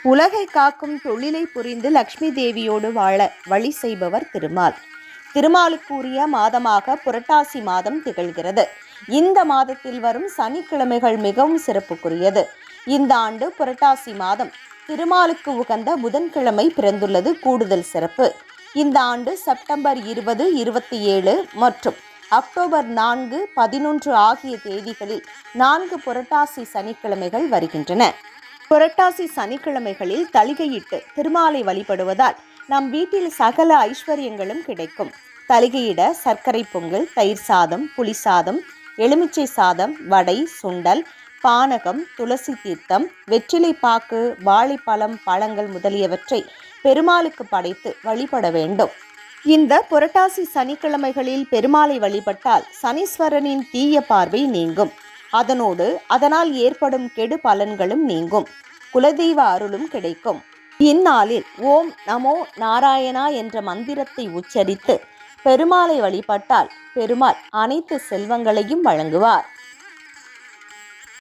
உலகை காக்கும் தொழிலை புரிந்து லட்சுமி தேவியோடு வாழ வழி செய்பவர் திருமால். திருமாலுக்குரிய மாதமாக புரட்டாசி மாதம் திகழ்கிறது. இந்த மாதத்தில் வரும் சனிக்கிழமைகள் மிகவும் சிறப்புக்குரியது. இந்த ஆண்டு புரட்டாசி மாதம் திருமாலுக்கு உகந்த புதன்கிழமை பிறந்துள்ளது கூடுதல் சிறப்பு. இந்த ஆண்டு செப்டம்பர் 20, 27 மற்றும் அக்டோபர் 4, 11 ஆகிய தேதிகளில் 4 புரட்டாசி சனிக்கிழமைகள் வருகின்றன. புரட்டாசி சனிக்கிழமைகளில் தளிகையிட்டு திருமாலை வழிபடுவதால் நம் வீட்டில் சகல ஐஸ்வர்யங்களும் கிடைக்கும். தளிகையிட சர்க்கரை பொங்கல், தயிர் சாதம், புளி சாதம், எலுமிச்சை சாதம், வடை, சுண்டல், பானகம், துளசி தீர்த்தம், வெற்றிலை பாக்கு, வாழைப்பழம், பழங்கள் முதலியவற்றை பெருமாளுக்கு படைத்து வழிபட வேண்டும். இந்த புரட்டாசி சனிக்கிழமைகளில் பெருமாளை வழிபட்டால் சனீஸ்வரனின் தீய பார்வை நீங்கும். அதனால் ஏற்படும் கெடு பலன்களும் நீங்கும். குலதெய்வ அருளும் கிடைக்கும். இந்நாளில் ஓம் நமோ நாராயணா என்ற மந்திரத்தை உச்சரித்து பெருமாளை வழிபட்டால் பெருமாள் அனைத்து செல்வங்களையும் வழங்குவார்.